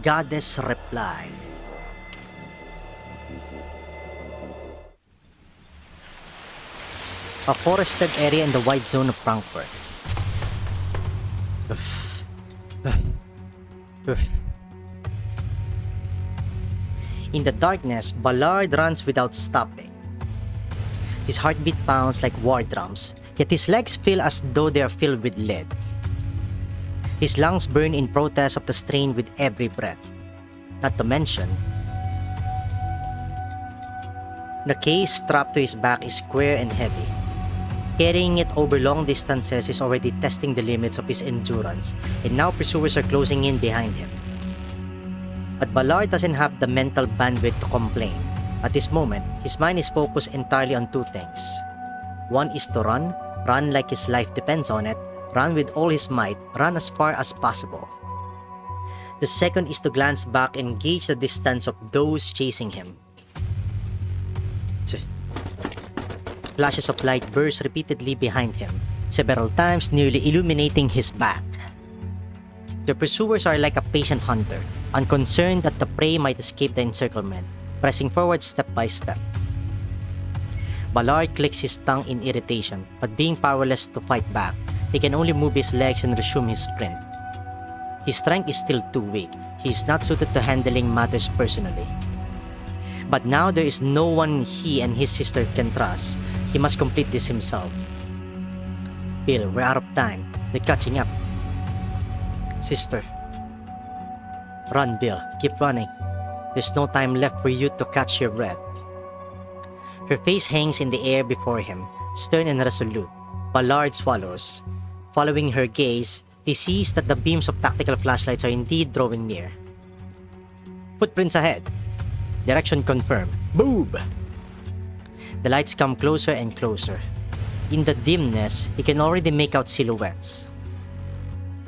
Goddess replied. A forested area in the wide zone of Frankfurt. In the darkness, Ballard runs without stopping. His heartbeat pounds like war drums, yet his legs feel as though they are filled with lead. His lungs burn in protest of the strain with every breath. Not to mention, the case strapped to his back is square and heavy. Carrying it over long distances is already testing the limits of his endurance, and now pursuers are closing in behind him. But Ballard doesn't have the mental bandwidth to complain. At this moment, his mind is focused entirely on two things. One is to run like his life depends on it, run with all his might, run as far as possible. The second is to glance back and gauge the distance of those chasing him. Flashes of light burst repeatedly behind him, several times nearly illuminating his back. The pursuers are like a patient hunter, unconcerned that the prey might escape the encirclement, pressing forward step by step. Ballard clicks his tongue in irritation, but being powerless to fight back, he can only move his legs and resume his sprint. His strength is still too weak. He is not suited to handling matters personally. But now there is no one he and his sister can trust. He must complete this himself. Bill, we're out of time. They're catching up. Sister. Run, Bill. Keep running. There's no time left for you to catch your breath. Her face hangs in the air before him, stern and resolute. Ballard swallows. Following her gaze, he sees that the beams of tactical flashlights are indeed drawing near. Footprints ahead. Direction confirmed. Boom! The lights come closer and closer. In the dimness, he can already make out silhouettes.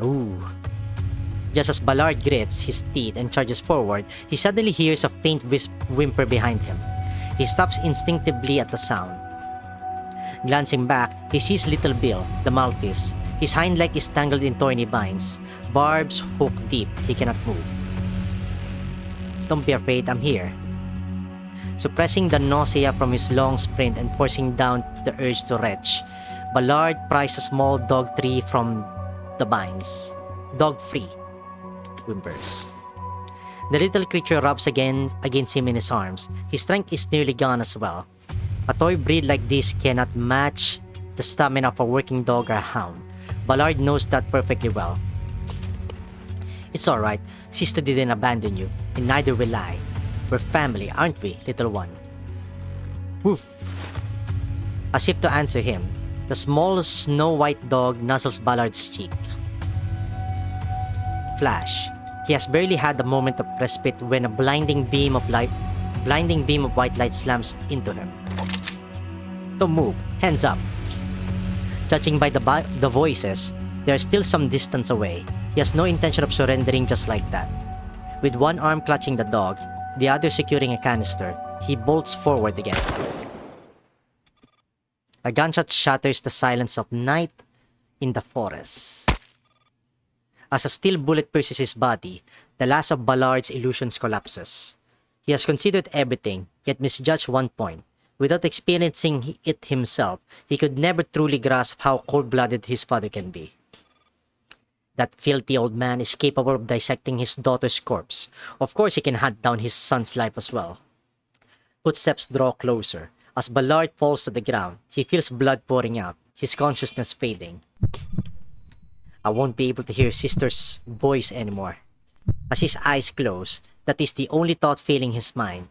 Ooh. Just as Ballard grits his teeth and charges forward, he suddenly hears a faint whimper behind him. He stops instinctively at the sound. Glancing back, he sees little Bill, the Maltese. His hind leg is tangled in thorny vines, barbs hooked deep. He cannot move. Don't be afraid, I'm here. Suppressing the nausea from his long sprint and forcing down the urge to retch, Ballard pries a small dog tree from the vines. Dog free, whimpers. The little creature rubs again against him in his arms. His strength is nearly gone as well. A toy breed like this cannot match the stamina of a working dog or a hound. Ballard knows that perfectly well. It's alright, sister didn't abandon you, and neither will I. We're family, aren't we, little one? Woof! As if to answer him, the small snow-white dog nuzzles Ballard's cheek. Flash. He has barely had a moment of respite when a blinding beam of white light slams into him. Don't move, hands up. Judging by the voices, they are still some distance away. He has no intention of surrendering just like that. With one arm clutching the dog, the other securing a canister, he bolts forward again. A gunshot shatters the silence of night in the forest. As a steel bullet pierces his body, the last of Ballard's illusions collapses. He has considered everything, yet misjudged one point. Without experiencing it himself, he could never truly grasp how cold-blooded his father can be. That filthy old man is capable of dissecting his daughter's corpse. Of course he can hunt down his son's life as well. Footsteps draw closer. As Ballard falls to the ground, he feels blood pouring out, his consciousness fading. I won't be able to hear sister's voice anymore. As his eyes close, that is the only thought filling his mind.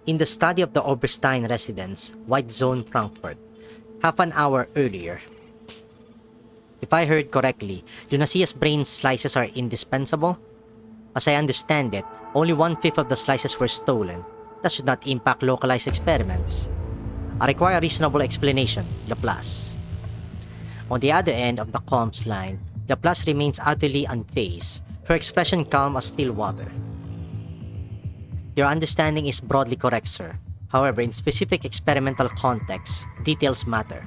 In the study of the Oberstein residence, White Zone, Frankfurt, half an hour earlier. If I heard correctly, Lunasia's brain slices are indispensable? As I understand it, only 1/5 of the slices were stolen. That should not impact localized experiments. I require a reasonable explanation, Laplace. On the other end of the comms line, Laplace remains utterly unfazed, her expression calm as still water. Your understanding is broadly correct, sir. However, in specific experimental contexts, details matter.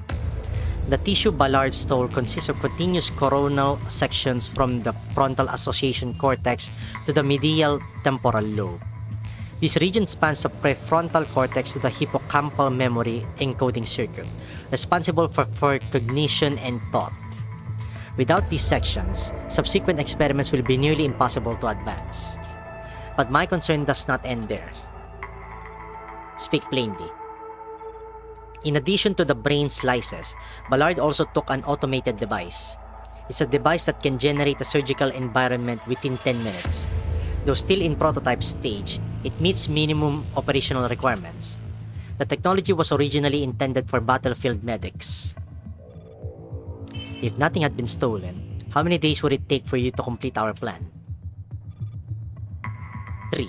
The tissue Ballard stole consists of continuous coronal sections from the frontal association cortex to the medial temporal lobe. This region spans the prefrontal cortex to the hippocampal memory encoding circuit, responsible for cognition and thought. Without these sections, subsequent experiments will be nearly impossible to advance. But my concern does not end there. Speak plainly. In addition to the brain slices, Ballard also took an automated device. It's a device that can generate a surgical environment within 10 minutes. Though still in prototype stage, it meets minimum operational requirements. The technology was originally intended for battlefield medics. If nothing had been stolen, how many days would it take for you to complete our plan? 3.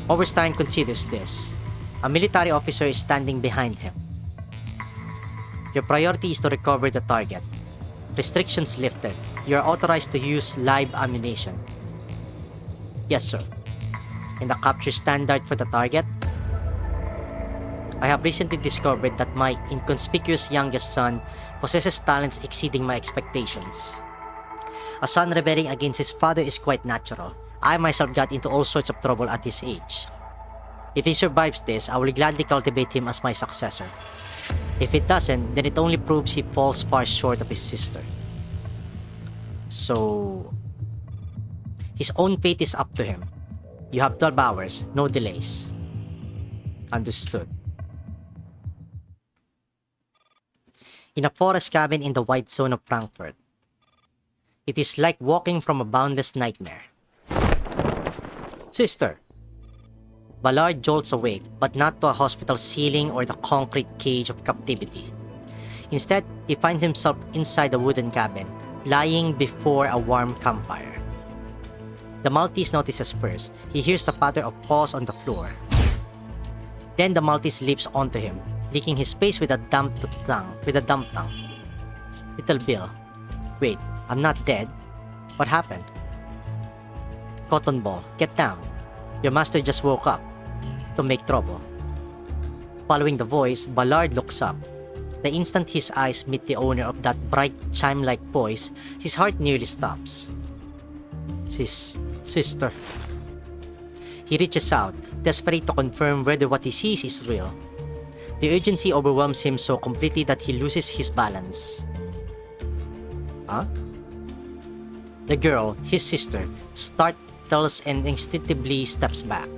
Oberstein considers this. A military officer is standing behind him. Your priority is to recover the target. Restrictions lifted. You are authorized to use live ammunition. Yes, sir. And the capture standard for the target? I have recently discovered that my inconspicuous youngest son possesses talents exceeding my expectations. A son rebelling against his father is quite natural. I myself got into all sorts of trouble at this age. If he survives this, I will gladly cultivate him as my successor. If it doesn't, then it only proves he falls far short of his sister. So, his own fate is up to him. You have 12 hours, no delays. Understood. In a forest cabin in the white zone of Frankfurt, it is like walking from a boundless nightmare. Sister! Ballard jolts awake, but not to a hospital ceiling or the concrete cage of captivity. Instead, he finds himself inside a wooden cabin, lying before a warm campfire. The Maltese notices first. He hears the patter of paws on the floor. Then the Maltese leaps onto him, licking his face with a damp tongue. Little Bill. Wait, I'm not dead. What happened? Cotton Ball, get down. Your master just woke up. To make trouble. Following the voice, Ballard looks up. The instant his eyes meet the owner of that bright chime-like voice, his heart nearly stops. Sister. He reaches out, desperate to confirm whether what he sees is real. The urgency overwhelms him so completely that he loses his balance. Huh? The girl, his sister, startles and instinctively steps back.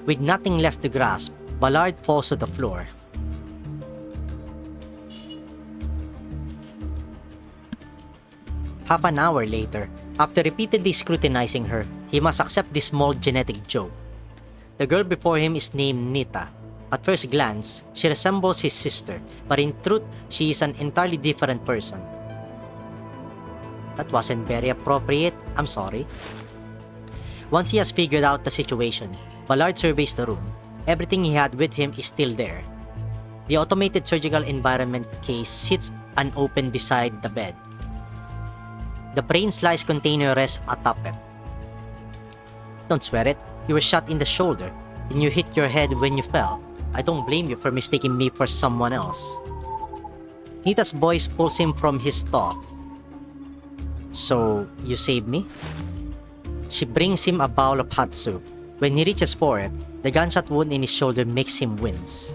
With nothing left to grasp, Ballard falls to the floor. Half an hour later, after repeatedly scrutinizing her, he must accept this small genetic joke. The girl before him is named Nita. At first glance, she resembles his sister, but in truth, she is an entirely different person. That wasn't very appropriate, I'm sorry. Once he has figured out the situation, Ballard surveys the room. Everything he had with him is still there. The automated surgical environment case sits unopened beside the bed. The brain slice container rests atop it. Don't sweat it, you were shot in the shoulder, and you hit your head when you fell. I don't blame you for mistaking me for someone else. Nita's voice pulls him from his thoughts. So, you saved me? She brings him a bowl of hot soup. When he reaches for it, the gunshot wound in his shoulder makes him wince.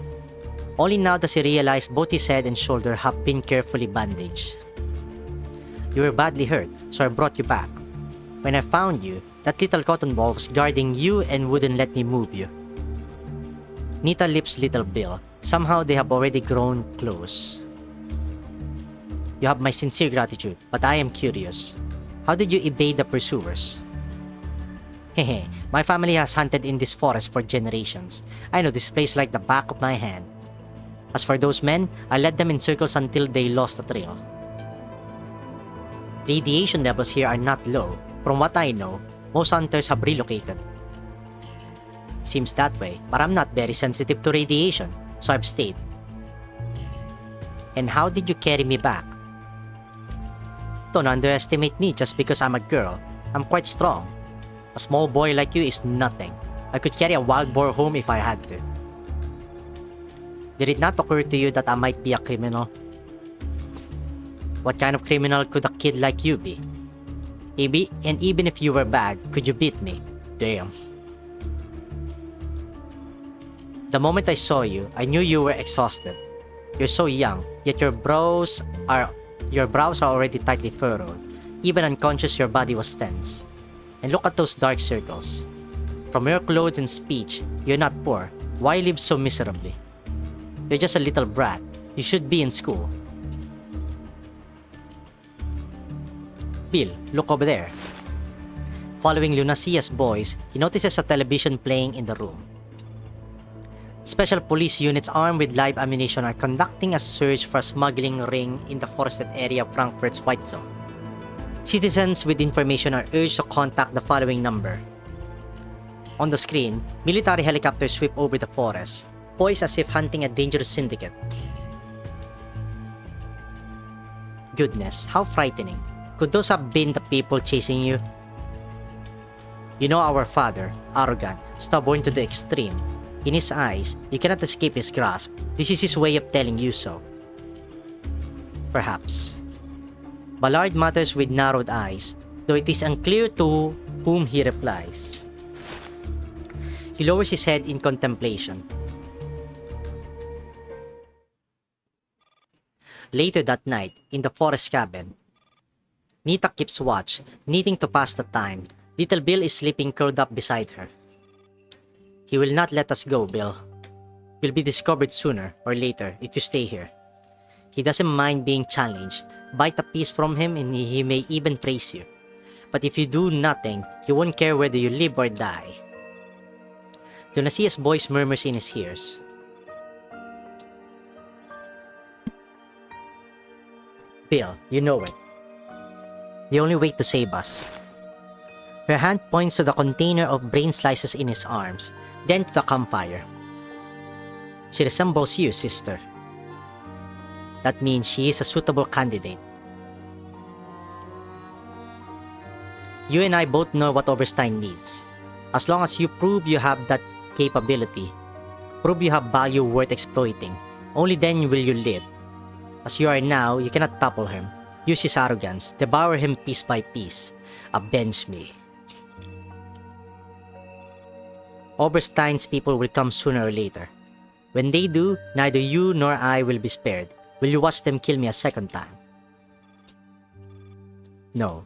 Only now does he realize both his head and shoulder have been carefully bandaged. You were badly hurt, so I brought you back. When I found you, that little cotton ball was guarding you and wouldn't let me move you. Nita lips Little Bill. Somehow they have already grown close. You have my sincere gratitude, but I am curious. How did you evade the pursuers? Hehe, my family has hunted in this forest for generations. I know this place like the back of my hand. As for those men, I led them in circles until they lost the trail. Radiation levels here are not low. From what I know, most hunters have relocated. Seems that way, but I'm not very sensitive to radiation, so I've stayed. And how did you carry me back? Don't underestimate me just because I'm a girl. I'm quite strong. A small boy like you is nothing. I could carry a wild boar home if I had to. Did it not occur to you that I might be a criminal? What kind of criminal could a kid like you be? And even if you were bad, could you beat me? Damn. The moment I saw you, I knew you were exhausted. You're so young, yet your brows are already tightly furrowed. Even unconscious, your body was tense. And look at those dark circles. From your clothes and speech, you're not poor. Why live so miserably? You're just a little brat. You should be in school. Bill, look over there. Following Lunacia's voice, he notices a television playing in the room. Special police units armed with live ammunition are conducting a search for a smuggling ring in the forested area of Frankfurt's White Zone. Citizens with information are urged to contact the following number. On the screen, military helicopters sweep over the forest, poised as if hunting a dangerous syndicate. Goodness, how frightening. Could those have been the people chasing you? You know our father, arrogant, stubborn to the extreme. In his eyes, you cannot escape his grasp. This is his way of telling you so. Perhaps. Ballard mutters with narrowed eyes, though it is unclear to whom he replies. He lowers his head in contemplation. Later that night, in the forest cabin, Nita keeps watch, needing to pass the time. Little Bill is sleeping curled up beside her. He will not let us go, Bill. You'll be discovered sooner or later if you stay here. He doesn't mind being challenged. Bite a piece from him and he may even praise you. But if you do nothing, he won't care whether you live or die. Lunacia's voice murmurs in his ears. Bill, you know it. The only way to save us. Her hand points to the container of brain slices in his arms, then to the campfire. She resembles you, sister. That means she is a suitable candidate. You and I both know what Oberstein needs. As long as you prove you have that capability, prove you have value worth exploiting, only then will you live. As you are now, you cannot topple him. Use his arrogance, devour him piece by piece. Avenge me. Oberstein's people will come sooner or later. When they do, neither you nor I will be spared. Will you watch them kill me a second time? No.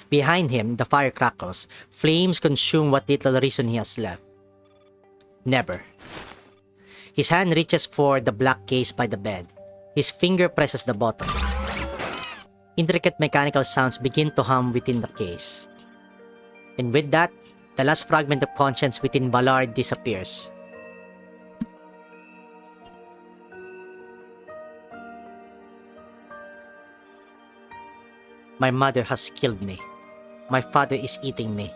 Behind him, the fire crackles. Flames consume what little reason he has left. Never. His hand reaches for the black case by the bed. His finger presses the button. Intricate mechanical sounds begin to hum within the case. And with that, the last fragment of conscience within Ballard disappears. My mother has killed me. My father is eating me.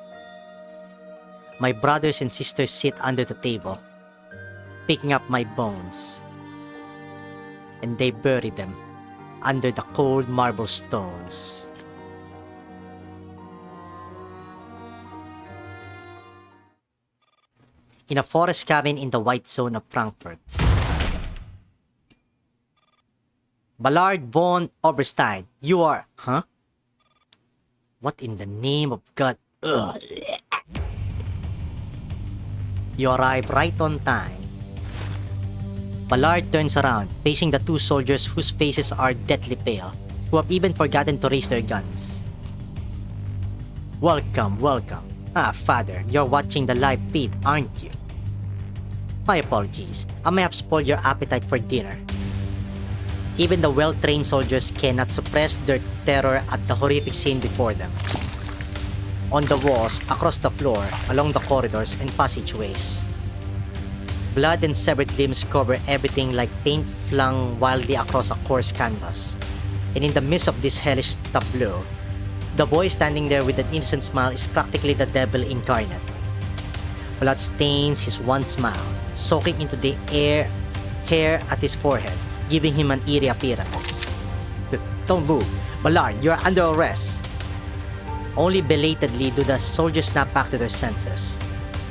My brothers and sisters sit under the table, picking up my bones. And they bury them under the cold marble stones. In a forest cabin in the White Zone of Frankfurt. Ballard von Oberstein, you are... Huh? What in the name of God? Ugh. You arrive right on time. Ballard turns around, facing the two soldiers whose faces are deathly pale, who have even forgotten to raise their guns. Welcome, welcome. Ah, father, you're watching the live feed, aren't you? My apologies. I may have spoiled your appetite for dinner. Even the well-trained soldiers cannot suppress their terror at the horrific scene before them. On the walls, across the floor, along the corridors and passageways. Blood and severed limbs cover everything like paint flung wildly across a coarse canvas. And in the midst of this hellish tableau, the boy standing there with an innocent smile is practically the devil incarnate. Blood stains his one smile, soaking into the hair at his forehead, giving him an eerie appearance. Don't move. Ballard, you are under arrest. Only belatedly do the soldiers snap back to their senses.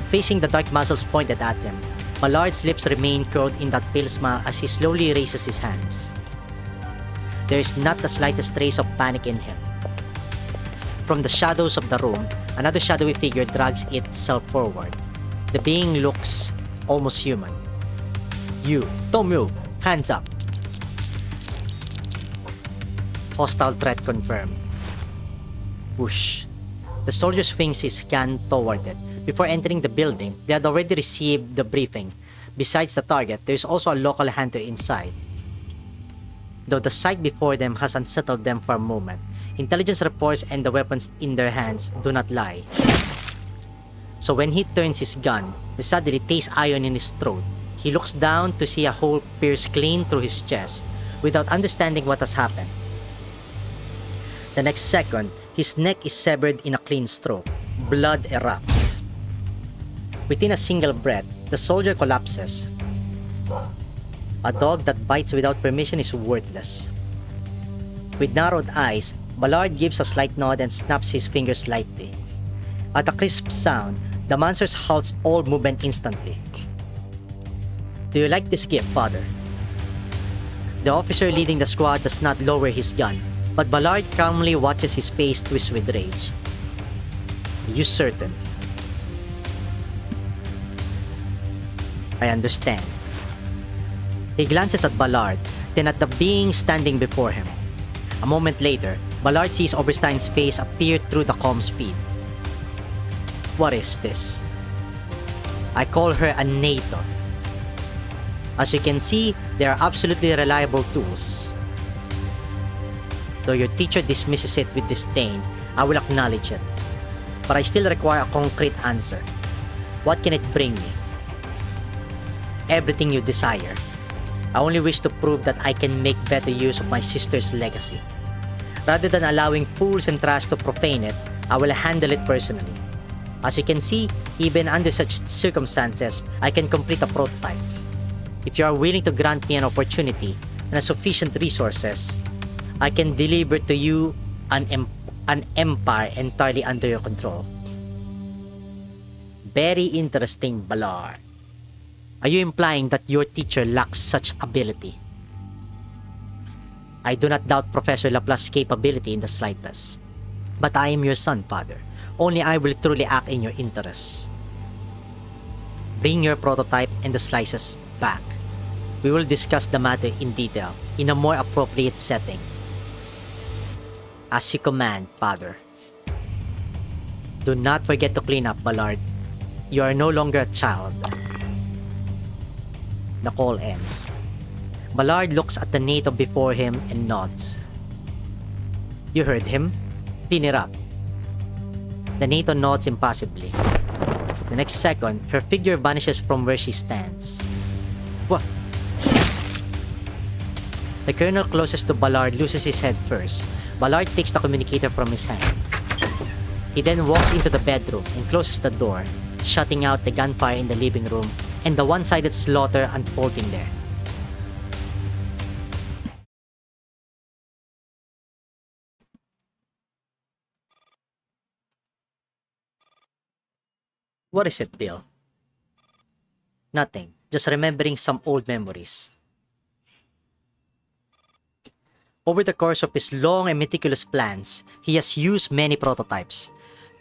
Facing the dark muzzles pointed at him, Ballard's lips remain curled in that pale smile as he slowly raises his hands. There is not the slightest trace of panic in him. From the shadows of the room, another shadowy figure drags itself forward. The being looks almost human. You, don't move. Hands up. Hostile threat confirmed. Whoosh. The soldier swings his gun toward it. Before entering the building, they had already received the briefing. Besides the target, there is also a local hunter inside. Though the sight before them has unsettled them for a moment, intelligence reports and the weapons in their hands do not lie. So when he turns his gun, he suddenly tastes iron in his throat. He looks down to see a hole pierce clean through his chest, without understanding what has happened. The next second, his neck is severed in a clean stroke. Blood erupts. Within a single breath, the soldier collapses. A dog that bites without permission is worthless. With narrowed eyes, Ballard gives a slight nod and snaps his fingers lightly. At a crisp sound, the monster halts all movement instantly. Do you like this gift, Father? The officer leading the squad does not lower his gun, but Ballard calmly watches his face twist with rage. Are you certain? I understand. He glances at Ballard, then at the being standing before him. A moment later, Ballard sees Oberstein's face appear through the comm feed. What is this? I call her a NATO. As you can see, they are absolutely reliable tools. Though your teacher dismisses it with disdain, I will acknowledge it. But I still require a concrete answer. What can it bring me? Everything you desire. I only wish to prove that I can make better use of my sister's legacy. Rather than allowing fools and trash to profane it, I will handle it personally. As you can see, even under such circumstances, I can complete a prototype. If you are willing to grant me an opportunity and sufficient resources, I can deliver to you an empire entirely under your control. Very interesting, Ballard. Are you implying that your teacher lacks such ability? I do not doubt Professor Laplace's capability in the slightest. But I am your son, Father. Only I will truly act in your interests. Bring your prototype and the slices back. We will discuss the matter in detail, in a more appropriate setting. As you command, Father. Do not forget to clean up, Ballard. You are no longer a child. The call ends. Ballard looks at the NATO before him and nods. You heard him? Clean it up. The NATO nods impassively. The next second, her figure vanishes from where she stands. What? The colonel closest to Ballard loses his head first. Ballard takes the communicator from his hand. He then walks into the bedroom and closes the door, shutting out the gunfire in the living room and the one-sided slaughter unfolding there. What is it, Bill? Nothing. Just remembering some old memories. Over the course of his long and meticulous plans, he has used many prototypes.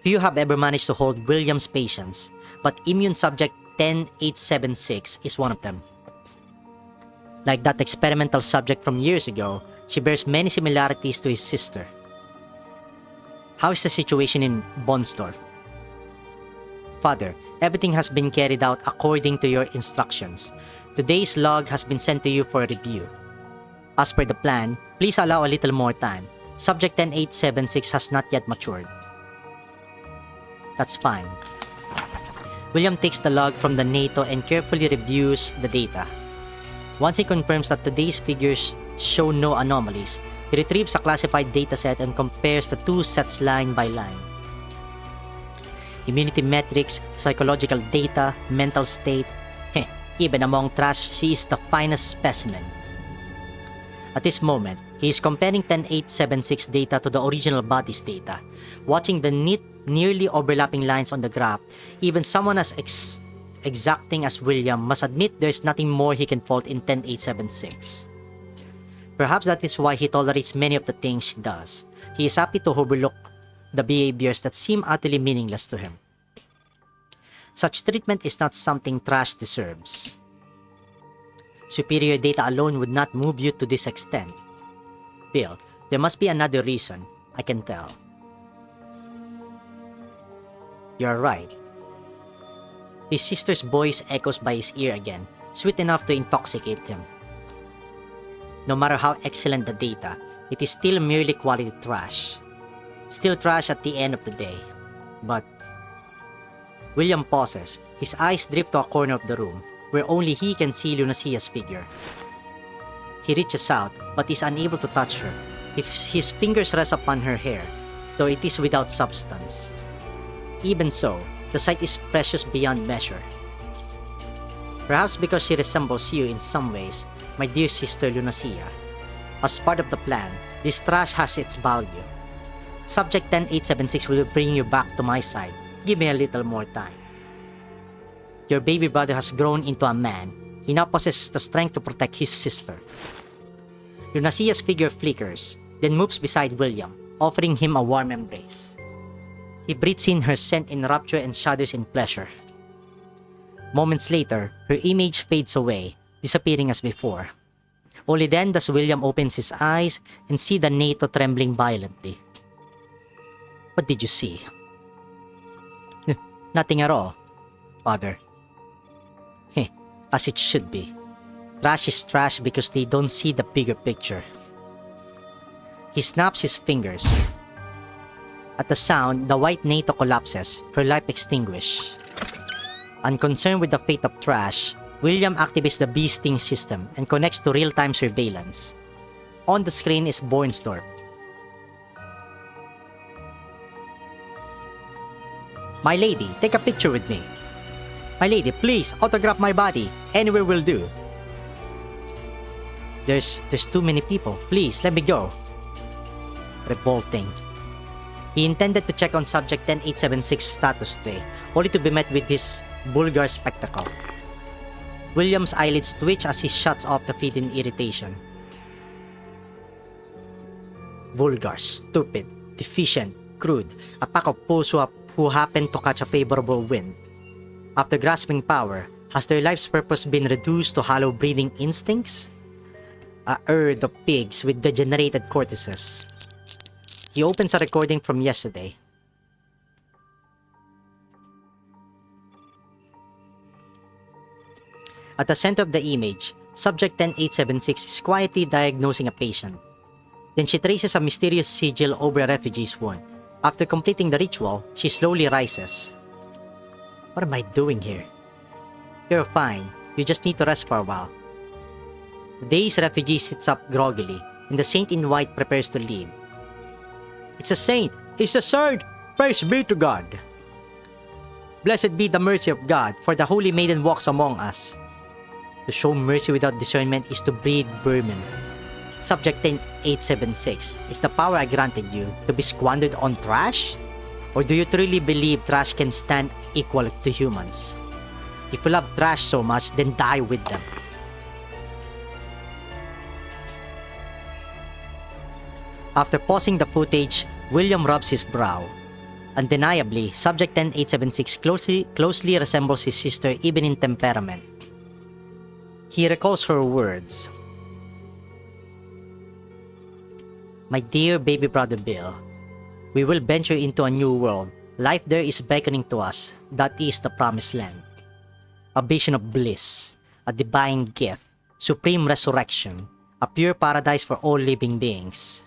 Few have ever managed to hold William's patience, but Immune Subject 10876 is one of them. Like that experimental subject from years ago, she bears many similarities to his sister. How is the situation in Bonsdorf? Father, everything has been carried out according to your instructions. Today's log has been sent to you for review. As per the plan, please allow a little more time. Subject 10876 has not yet matured. That's fine. William takes the log from the NATO and carefully reviews the data. Once he confirms that today's figures show no anomalies, he retrieves a classified dataset and compares the two sets line by line. Immunity metrics, psychological data, mental state, even among trash, she is the finest specimen. At this moment, he is comparing 10876 data to the original body's data. Watching the neat, nearly overlapping lines on the graph, even someone as exacting as William must admit there's nothing more he can fault in 10876. Perhaps that is why he tolerates many of the things she does. He is happy to overlook the behaviors that seem utterly meaningless to him. Such treatment is not something Trash deserves. Superior data alone would not move you to this extent. Bill, there must be another reason, I can tell. You're right. His sister's voice echoes by his ear again, sweet enough to intoxicate him. No matter how excellent the data, it is still merely quality trash. Still trash at the end of the day. But William pauses, his eyes drift to a corner of the room, where only he can see Lunacia's figure. He reaches out, but is unable to touch her. His fingers rest upon her hair, though it is without substance. Even so, the sight is precious beyond measure. Perhaps because she resembles you in some ways, my dear sister Lunacia. As part of the plan, this trash has its value. Subject 10876 will bring you back to my side. Give me a little more time. Your baby brother has grown into a man. He now possesses the strength to protect his sister. Lunacia's figure flickers, then moves beside William, offering him a warm embrace. He breathes in her scent in rapture and shudders in pleasure. Moments later, her image fades away, disappearing as before. Only then does William open his eyes and see the NATO trembling violently. What did you see? Nothing at all, Father. As it should be. Trash is trash because they don't see the bigger picture. He snaps his fingers. At the sound, the white NATO collapses, her life extinguished. Unconcerned with the fate of Trash, William activates the bee sting system and connects to real-time surveillance. On the screen is Bornsdorf. My lady, take a picture with me. My lady, please autograph my body. Anywhere will do. There's too many people. Please, let me go. Revolting. He intended to check on Subject 10876's status today, only to be met with this vulgar spectacle. William's eyelids twitch as he shuts off the feed in irritation. Vulgar, stupid, deficient, crude, a pack of fools who happen to catch a favorable wind. After grasping power, has their life's purpose been reduced to hollow breeding instincts? A herd of pigs with degenerated cortices. He opens a recording from yesterday. At the center of the image, Subject 10876 is quietly diagnosing a patient. Then she traces a mysterious sigil over a refugee's wound. After completing the ritual, she slowly rises. What am I doing here? You're fine. You just need to rest for a while. The dazed refugee sits up groggily, and the saint in white prepares to leave. It's a saint! It's a saint! Praise be to God! Blessed be the mercy of God, for the Holy Maiden walks among us. To show mercy without discernment is to breed vermin. Subject 10876, is the power I granted you to be squandered on trash? Or do you truly believe trash can stand equal to humans? If you love trash so much, then die with them. After pausing the footage, William rubs his brow. Undeniably, Subject 10876 closely resembles his sister even in temperament. He recalls her words. My dear baby brother Bill, we will venture into a new world. Life there is beckoning to us. That is the promised land. A vision of bliss, a divine gift, supreme resurrection, a pure paradise for all living beings.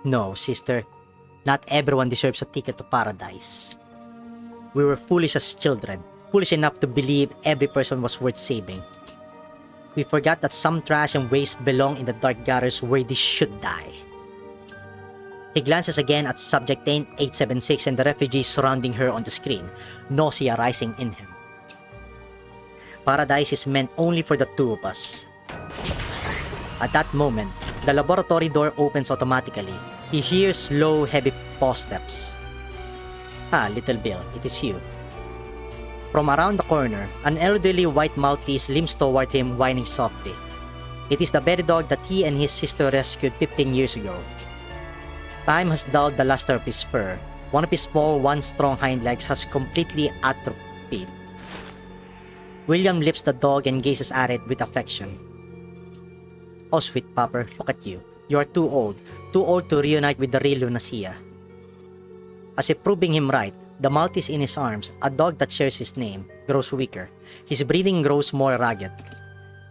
No, sister, not everyone deserves a ticket to paradise. We were foolish as children, foolish enough to believe every person was worth saving. We forgot that some trash and waste belong in the dark gutters where they should die. He glances again at Subject 10876 and the refugees surrounding her on the screen, nausea rising in him. Paradise is meant only for the two of us. At that moment, the laboratory door opens automatically. He hears slow, heavy paw steps. Ah, little Bill, it is you. From around the corner, an elderly white Maltese limps toward him, whining softly. It is the very dog that he and his sister rescued 15 years ago. Time has dulled the luster of his fur. One of his small, once strong hind legs has completely atrophied. William lifts the dog and gazes at it with affection. Oh, sweet pupper, look at you. You are too old to reunite with the real Lunacia. As if proving him right, the Maltese in his arms, a dog that shares his name, grows weaker. His breathing grows more ragged.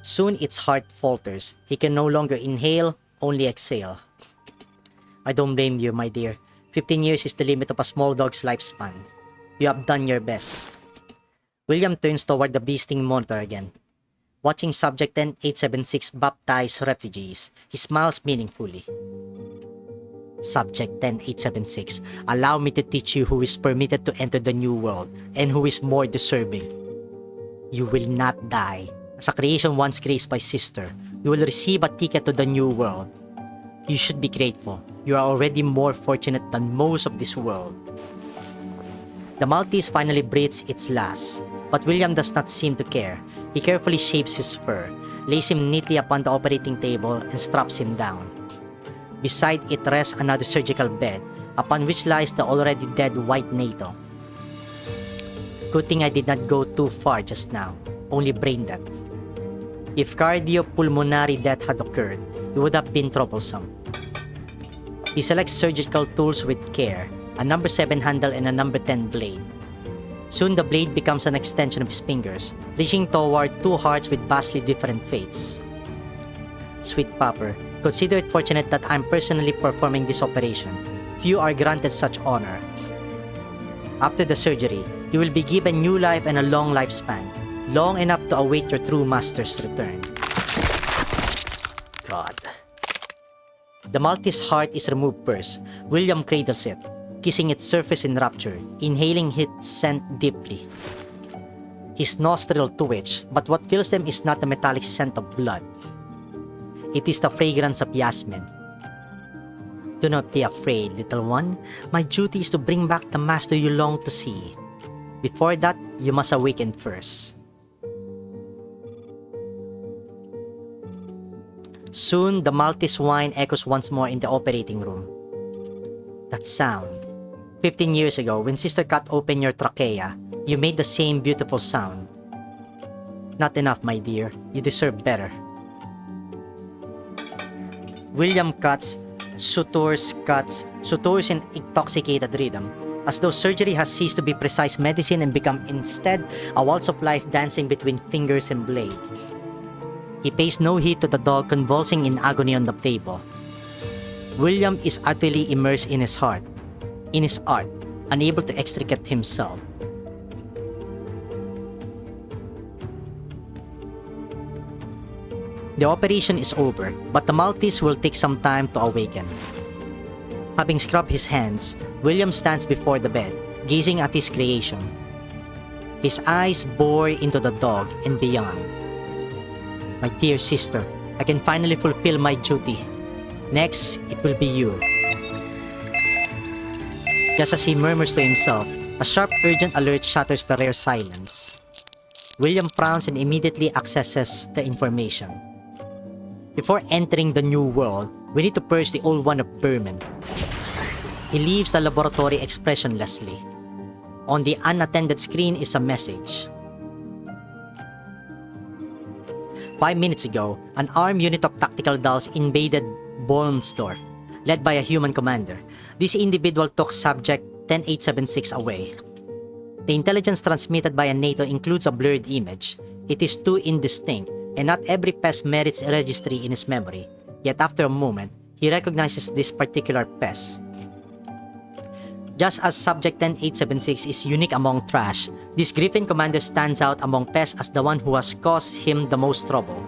Soon its heart falters. He can no longer inhale, only exhale. I don't blame you, my dear. 15 years is the limit of a small dog's lifespan. You have done your best. William turns toward the beasting monitor again. Watching Subject 10876 baptize refugees, he smiles meaningfully. Subject 10876, allow me to teach you who is permitted to enter the new world and who is more deserving. You will not die. As a creation once graced by sister, you will receive a ticket to the new world. You should be grateful. You are already more fortunate than most of this world. The Maltese finally breathes its last, but William does not seem to care. He carefully shapes his fur, lays him neatly upon the operating table, and straps him down. Beside it rests another surgical bed, upon which lies the already dead white NATO. Good thing I did not go too far just now, only brain death. If cardiopulmonary death had occurred, it would have been troublesome. He selects surgical tools with care, a number 7 handle and a number 10 blade. Soon the blade becomes an extension of his fingers, reaching toward two hearts with vastly different fates. Sweet Pupper, consider it fortunate that I'm personally performing this operation. Few are granted such honor. After the surgery, you will be given new life and a long lifespan, long enough to await your true master's return. God. The Maltese heart is removed first. William cradles it, kissing its surface in rapture, inhaling its scent deeply. His nostrils twitch, but what fills them is not the metallic scent of blood. It is the fragrance of jasmine. Do not be afraid, little one. My duty is to bring back the master you long to see. Before that, you must awaken first. Soon, the Maltese whine echoes once more in the operating room. That sound. 15 years ago, when Sister cut open your trachea, you made the same beautiful sound. Not enough, my dear. You deserve better. William cuts, sutures in intoxicated rhythm, as though surgery has ceased to be precise medicine and become instead a waltz of life dancing between fingers and blade. He pays no heed to the dog convulsing in agony on the table. William is utterly immersed in his art, unable to extricate himself. The operation is over, but the Maltese will take some time to awaken. Having scrubbed his hands, William stands before the bed, gazing at his creation. His eyes bore into the dog and beyond. My dear sister, I can finally fulfill my duty. Next, it will be you. Just as he murmurs to himself, a sharp, urgent alert shatters the rare silence. William frowns and immediately accesses the information. Before entering the new world, we need to purge the old one of vermin. He leaves the laboratory expressionlessly. On the unattended screen is a message. 5 minutes ago, an armed unit of tactical dolls invaded Bolmsdorf, led by a human commander. This individual took Subject 10876 away. The intelligence transmitted by a NATO includes a blurred image. It is too indistinct, and not every pest merits a registry in his memory. Yet after a moment, he recognizes this particular pest. Just as Subject 10876 is unique among trash, this Griffin commander stands out among pests as the one who has caused him the most trouble.